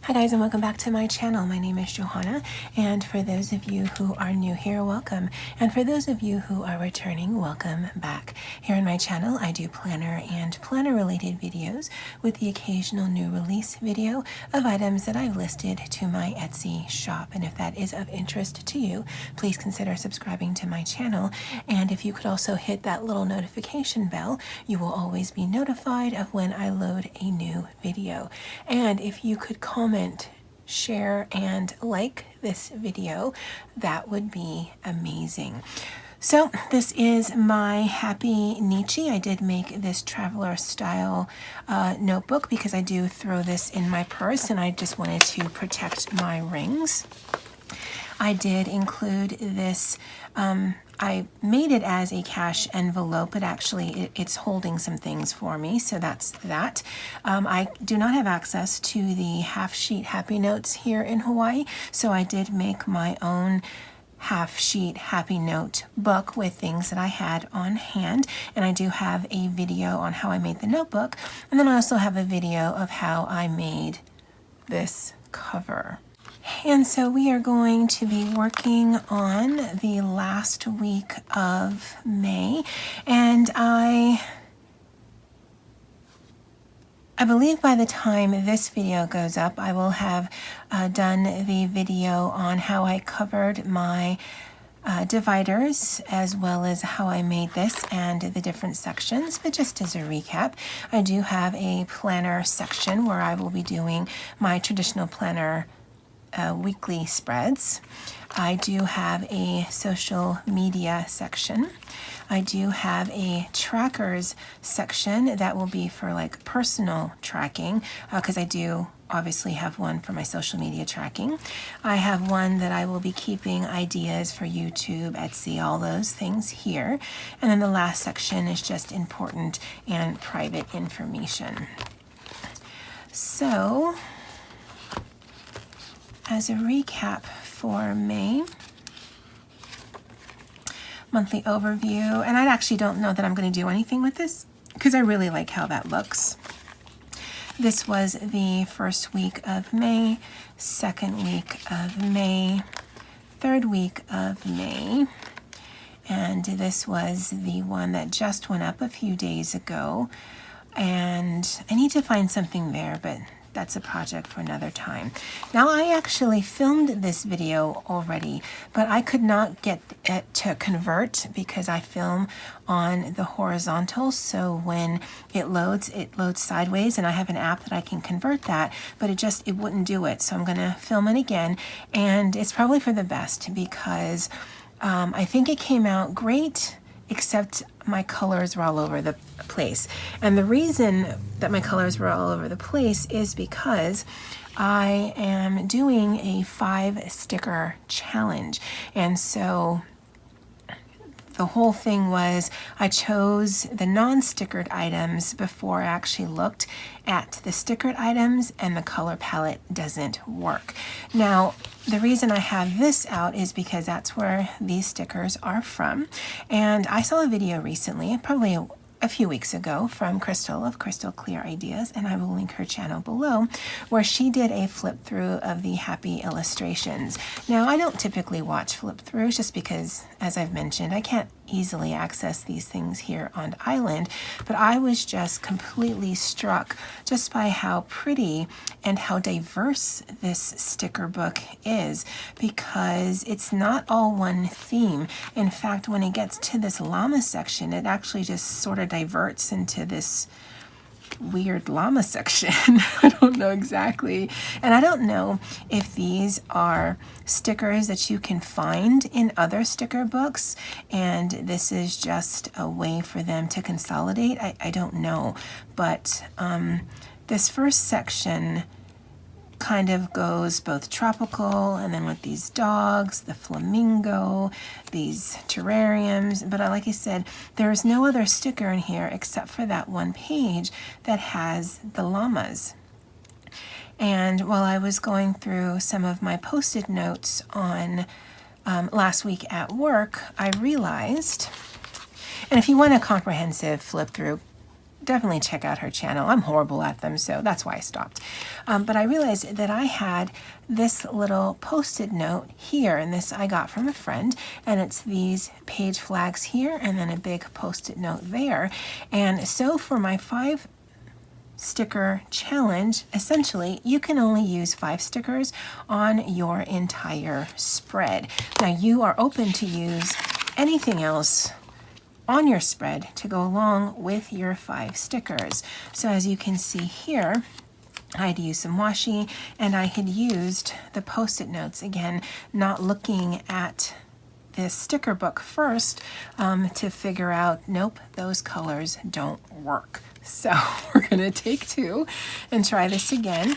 Hi guys, and welcome back to my channel. My name is Johanna, and for those of you who are new here, welcome. And for those of you who are returning, welcome back. Here on my channel, I do planner and planner related videos with the occasional new release video of items that I've listed to my Etsy shop. And if that is of interest to you, please consider subscribing to my channel. And if you could also hit that little notification bell, you will always be notified of when I load a new video. And if you could comment, share, and like this video, that would be amazing. So this is my HappyNichi. I did make this traveler style notebook because I do throw this in my purse and I just wanted to protect my rings. I did include this, I made it as a cash envelope, but actually it's holding some things for me, so that's that. I do not have access to the half sheet Happy Notes here in Hawaii, so I did make my own half sheet Happy Note book with things that I had on hand, and I do have a video on how I made the notebook, and then I also have a video of how I made this cover. And so we are going to be working on the last week of May, and I believe by the time this video goes up, I will have done the video on how I covered my dividers, as well as how I made this and the different sections. But just as a recap, I do have a planner section where I will be doing my traditional planner weekly spreads. I do have a social media section. I do have a trackers section that will be for like personal tracking, because I do obviously have one for my social media tracking. I have one that I will be keeping ideas for YouTube, Etsy, all those things here. And then the last section is just important and private information. So, as a recap for May, monthly overview, and I actually don't know that I'm going to do anything with this because I really like how that looks. This was the first week of May, second week of May, third week of May, and this was the one that just went up a few days ago, and I need to find something there, but that's a project for another time. Now, I actually filmed this video already, but I could not get it to convert because I film on the horizontal. So when it loads sideways, and I have an app that I can convert that, but it wouldn't do it. So I'm gonna film it again, and it's probably for the best because I think it came out great, except my colors were all over the place. And the reason that my colors were all over the place is because I am doing a 5-sticker challenge. And so the whole thing was I chose the non-stickered items before I actually looked at the stickered items, and the color palette doesn't work. Now, the reason I have this out is because that's where these stickers are from. And I saw a video recently, probably a few weeks ago, from Crystal of Crystal Clear Ideas, and I will link her channel below, where she did a flip through of the Happy illustrations. Now, I don't typically watch flip throughs just because, as I've mentioned, I can't easily access these things here on island, but I was just completely struck just by how pretty and how diverse this sticker book is, because it's not all one theme. In fact, when it gets to this llama section, it actually just sort of diverts into this weird llama section. I don't know exactly. And I don't know if these are stickers that you can find in other sticker books, and this is just a way for them to consolidate. I don't know. But this first section kind of goes both tropical, and then with these dogs, the flamingo, these terrariums. But like I said, there's no other sticker in here except for that one page that has the llamas. And while I was going through some of my post-it notes on last week at work, I realized, and if you want a comprehensive flip through, definitely check out her channel. I'm horrible at them, so that's why I stopped. But I realized that I had this little post-it note here, and this I got from a friend, and it's these page flags here and then a big post-it note there. And so for my 5 sticker challenge, essentially you can only use 5 stickers on your entire spread. Now you are open to use anything else on your spread to go along with your 5 stickers. So as you can see here, I had used some washi and I had used the post-it notes, again, not looking at this sticker book first to figure out, nope, those colors don't work. So we're gonna take 2 and try this again.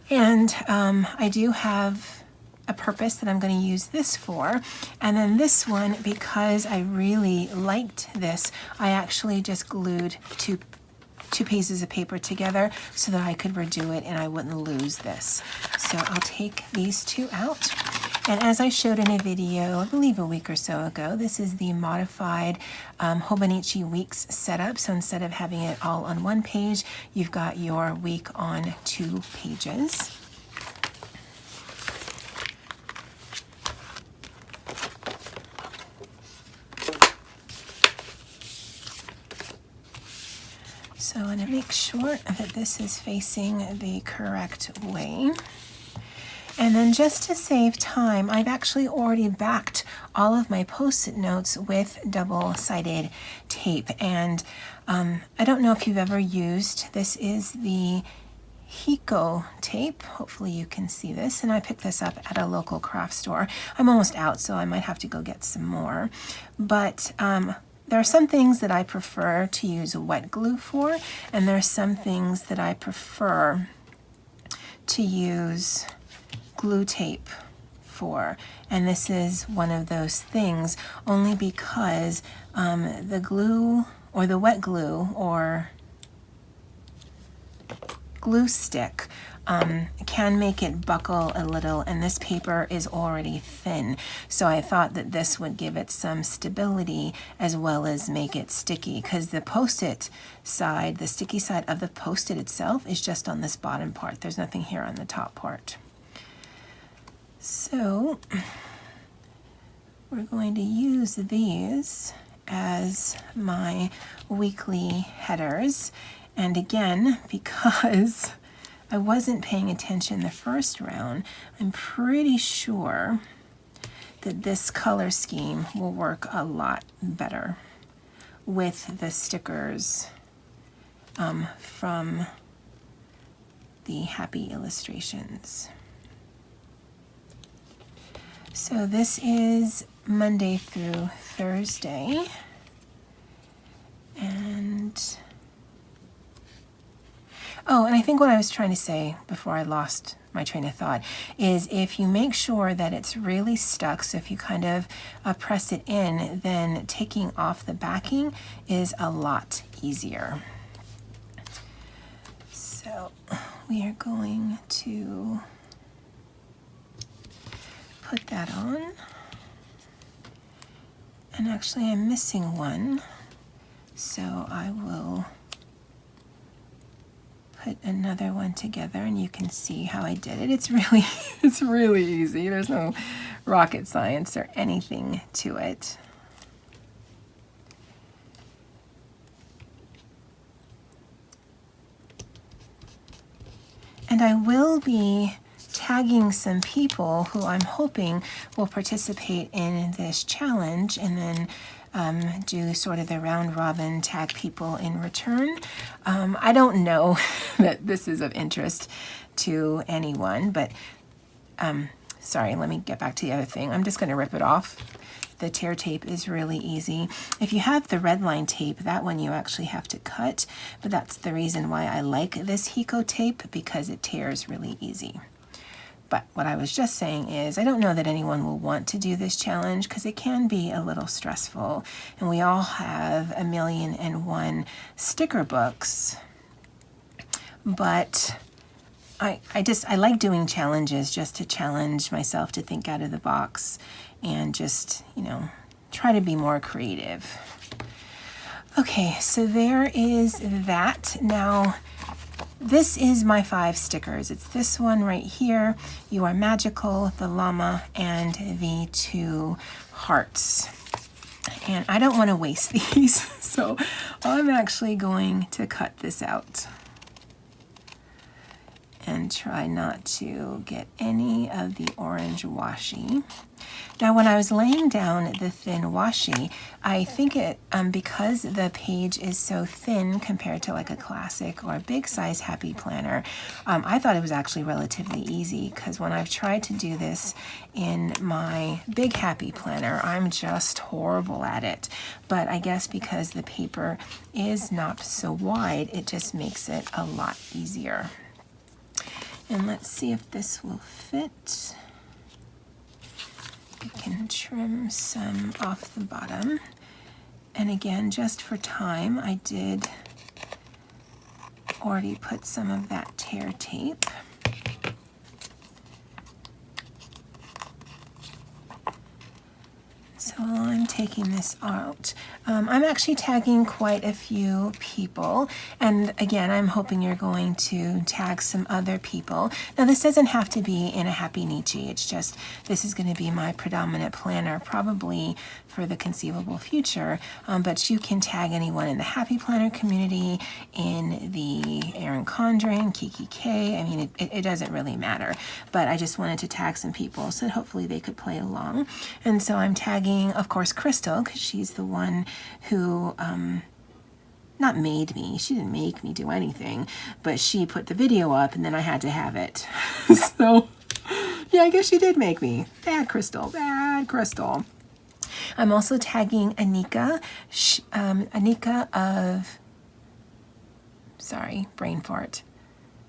And I do have a purpose that I'm going to use this for. And then this one, because I really liked this, I actually just glued two pieces of paper together so that I could redo it and I wouldn't lose this. So I'll take these 2 out. And as I showed in a video, I believe a week or so ago, this is the modified HappyNichi weeks setup. So instead of having it all on 1 page, you've got your week on 2 pages. So I want to make sure that this is facing the correct way. And then just to save time, I've actually already backed all of my post-it notes with double-sided tape. And I don't know if you've ever used, this is the Hiko tape. Hopefully you can see this. And I picked this up at a local craft store. I'm almost out, so I might have to go get some more. But there are some things that I prefer to use wet glue for, and there are some things that I prefer to use glue tape for. And this is one of those things, only because the glue or the wet glue or glue stick can make it buckle a little, and this paper is already thin. So I thought that this would give it some stability as well as make it sticky, because the post-it side, the sticky side of the post-it itself is just on this bottom part. There's nothing here on the top part. So we're going to use these as my weekly headers. And again, because I wasn't paying attention the first round, I'm pretty sure that this color scheme will work a lot better with the stickers from the Happy Illustrations. So this is Monday through Thursday, and oh, and I think what I was trying to say before I lost my train of thought is if you make sure that it's really stuck, so if you kind of press it in, then taking off the backing is a lot easier. So we are going to put that on. And actually I'm missing one, so I will put another one together and you can see how I did it. It's really easy. There's no rocket science or anything to it. And I will be tagging some people who I'm hoping will participate in this challenge, and then do sort of the round robin, tag people in return. I don't know that this is of interest to anyone, but sorry, let me get back to the other thing. I'm just going to rip it off. The tear tape is really easy. If you have the red line tape, that one you actually have to cut, but that's the reason why I like this Hiko tape, because it tears really easy. But what I was just saying is I don't know that anyone will want to do this challenge because it can be a little stressful, and we all have 1,000,001 sticker books. But I like doing challenges just to challenge myself to think out of the box and just, you know, try to be more creative. Okay, so there is that. Now, this is my 5 stickers. It's this one right here, You Are Magical, the llama, and the 2 hearts. And I don't want to waste these, so I'm actually going to cut this out and try not to get any of the orange washi. Now, when I was laying down the thin washi, I think it, because the page is so thin compared to like a classic or a big size Happy Planner, I thought it was actually relatively easy, because when I've tried to do this in my big Happy Planner, I'm just horrible at it. But I guess because the paper is not so wide, it just makes it a lot easier. And let's see if this will fit. We can trim some off the bottom. And again, just for time, I did already put some of that tear tape. So while I'm taking this out, I'm actually tagging quite a few people. And again, I'm hoping you're going to tag some other people. Now, this doesn't have to be in a HappyNichi. It's just, this is going to be my predominant planner, probably for the conceivable future. But you can tag anyone in the Happy Planner community, in the Erin Condren, Kiki K. I mean, it doesn't really matter. But I just wanted to tag some people so that hopefully they could play along. And so I'm tagging, of course, Crystal, because she's the one who not made me. She didn't make me do anything, but she put the video up and then I had to have it. So yeah, I guess she did make me. Bad Crystal, bad Crystal. I'm also tagging Anika, Anika of, sorry, brain fart.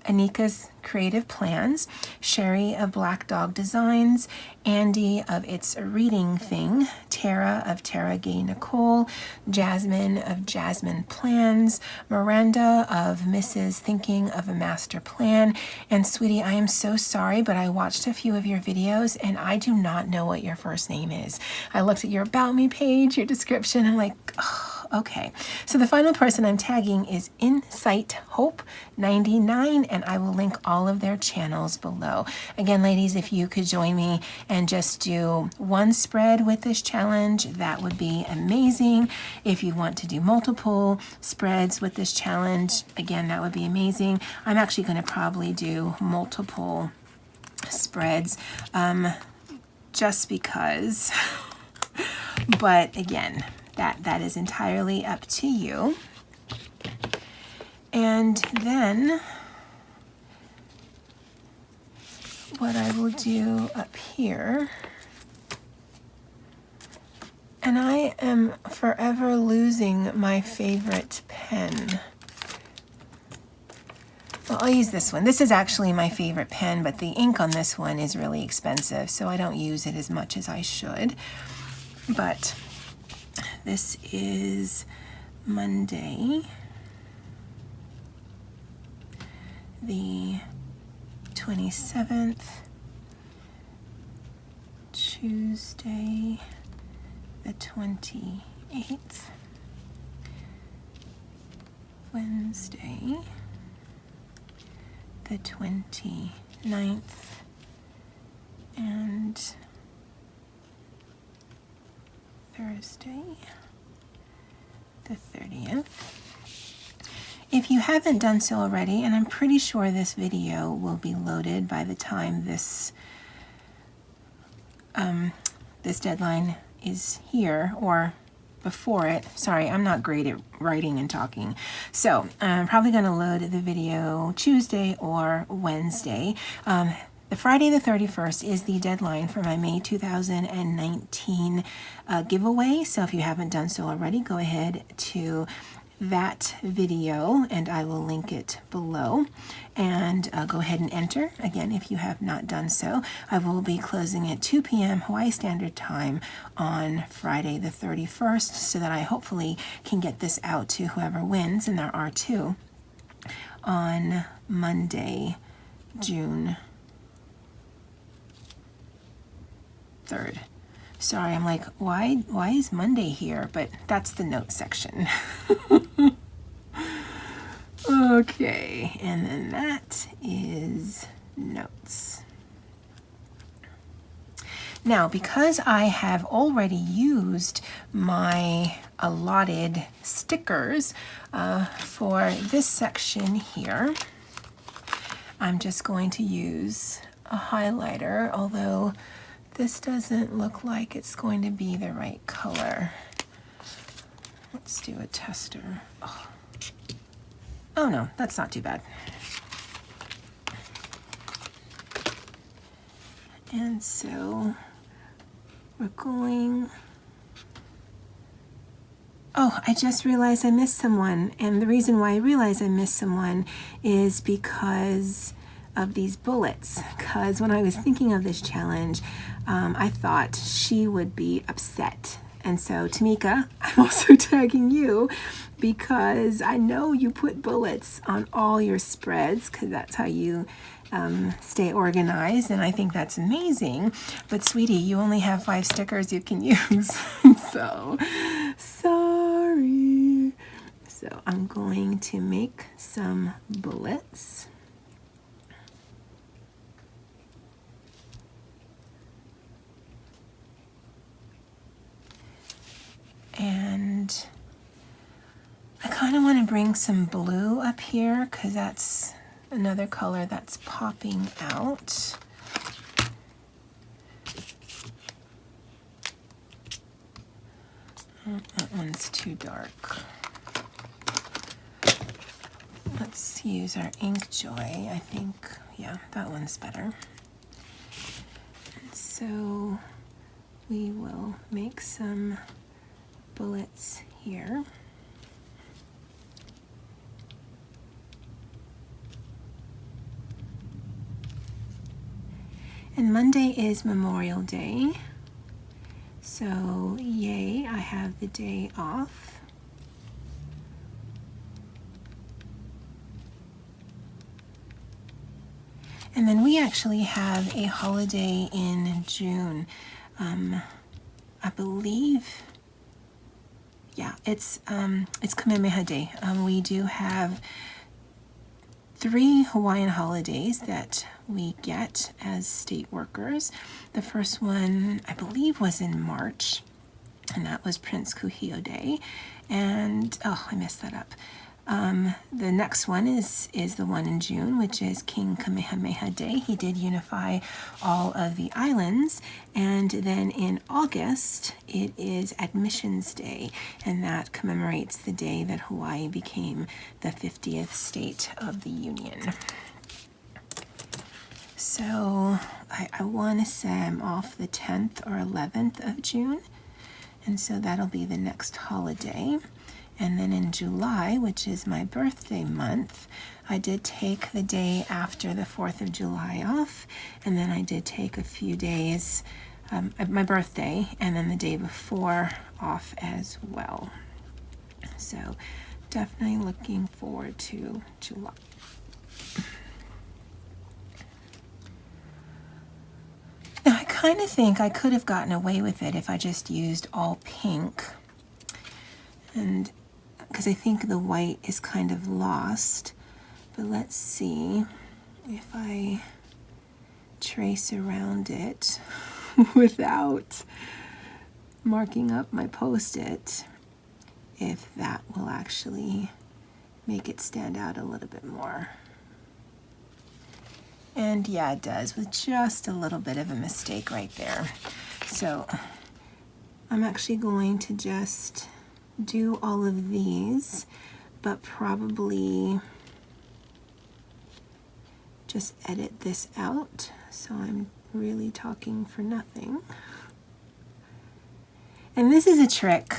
Anika's Creative Plans, Sherry of Black Dog Designs, Andy of It's a Reading Thing, Tara of Tara Gay Nicole, Jasmine of Jasmine Plans, Miranda of Mrs. Thinking of a Master Plan, and sweetie, I am so sorry, but I watched a few of your videos and I do not know what your first name is. I looked at your About Me page, your description, I'm like, oh. Okay, so the final person I'm tagging is Insight Hope 99, and I will link all of their channels below. Again, ladies, if you could join me and just do one spread with this challenge, that would be amazing. If you want to do multiple spreads with this challenge, again, that would be amazing. I'm actually going to probably do multiple spreads just because, but again, that is entirely up to you. And then what I will do up here, and I am forever losing my favorite pen. Well, I'll use this one. This is actually my favorite pen, but the ink on this one is really expensive, so I don't use it as much as I should. But this is Monday, the 27th, Tuesday, the 28th, Wednesday, the 29th, and Thursday, the 30th. If you haven't done so already, and I'm pretty sure this video will be loaded by the time this this deadline is here, or before it. Sorry, I'm not great at writing and talking. So I'm probably going to load the video Tuesday or Wednesday. The Friday the 31st is the deadline for my May 2019 giveaway. So if you haven't done so already, go ahead to that video and I will link it below, and go ahead and enter. Again, if you have not done so, I will be closing at 2 p.m. Hawaii Standard Time on Friday the 31st, so that I hopefully can get this out to whoever wins, and there are 2, on Monday, June 3rd. Sorry, I'm like, why is Monday here? But that's the note section. Okay, and then that is notes. Now, because I have already used my allotted stickers for this section here, I'm just going to use a highlighter, although this doesn't look like it's going to be the right color. Let's do a tester. Oh no, that's not too bad. And so we're going... Oh, I just realized I missed someone. And the reason why I realized I missed someone is because of these bullets. Because when I was thinking of this challenge, I thought she would be upset. And so, Tamika, I'm also tagging you because I know you put bullets on all your spreads because that's how you stay organized, and I think that's amazing. But sweetie, you only have 5 stickers you can use. So, sorry. So I'm going to make some bullets. And I kind of want to bring some blue up here because that's another color that's popping out. That one's too dark. Let's use our ink joy. I think, yeah, that one's better. And so we will make some bullets here. And Monday is Memorial Day, so yay, I have the day off. And then we actually have a holiday in June. I believe, yeah, it's Kamehameha Day. We do have 3 Hawaiian holidays that we get as state workers. The first one, I believe, was in March, and that was Prince Kuhio Day. And, oh, I messed that up. The next one is the one in June, which is King Kamehameha Day. He did unify all of the islands. And then in August, it is Admissions Day, and that commemorates the day that Hawaii became the 50th state of the Union. So I want to say I'm off the 10th or 11th of June, and so that'll be the next holiday. And then in July, which is my birthday month, I did take the day after the 4th of July off, and then I did take a few days, my birthday, and then the day before off as well. So definitely looking forward to July. Now, I kind of think I could have gotten away with it if I just used all pink, and because I think the white is kind of lost. But let's see if I trace around it without marking up my Post-it, if that will actually make it stand out a little bit more. And yeah, it does, with just a little bit of a mistake right there. So I'm actually going to just do all of these, but probably just edit this out so I'm really talking for nothing. And this is a trick.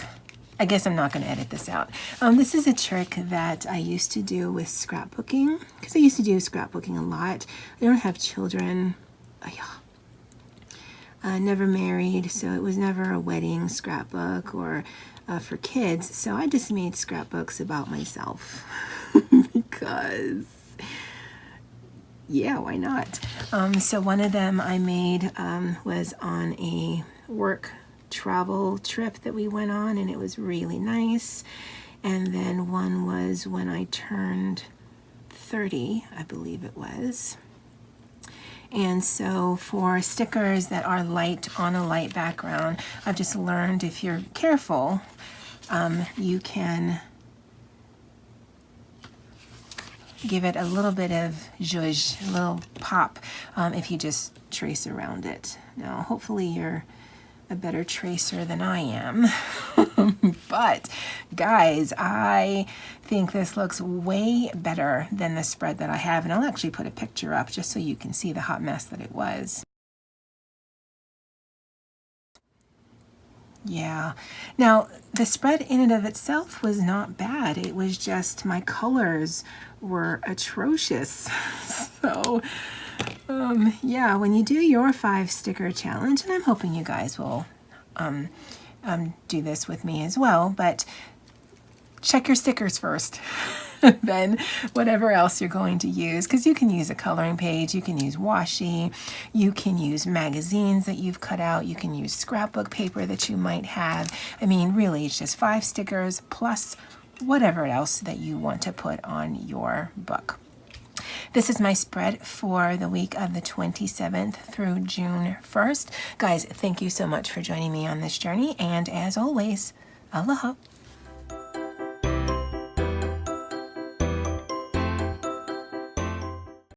I guess I'm not going to edit this out. This is a trick that I used to do with scrapbooking, because I used to do scrapbooking a lot. I don't have children. Never married, so it was never a wedding scrapbook or for kids. So I just made scrapbooks about myself because, yeah, why not? So one of them I made was on a work travel trip that we went on, and it was really nice. And then one was when I turned 30, I believe it was. And so for stickers that are light on a light background, I've just learned if you're careful, you can give it a little bit of zhuzh, a little pop, if you just trace around it. Now, hopefully you're a better tracer than I am. But guys, I think this looks way better than the spread that I have, and I'll actually put a picture up just so you can see the hot mess that it was. Yeah. Now, the spread in and of itself was not bad. It was just my colors were atrocious. So, yeah, when you do your 5-sticker challenge, and I'm hoping you guys will do this with me as well, but check your stickers first. Then whatever else you're going to use, because you can use a coloring page, you can use washi, you can use magazines that you've cut out, you can use scrapbook paper that you might have. I mean, really, it's just 5 stickers plus whatever else that you want to put on your book. This is my spread for the week of the 27th through June 1st. Guys, thank you so much for joining me on this journey, and as always, aloha.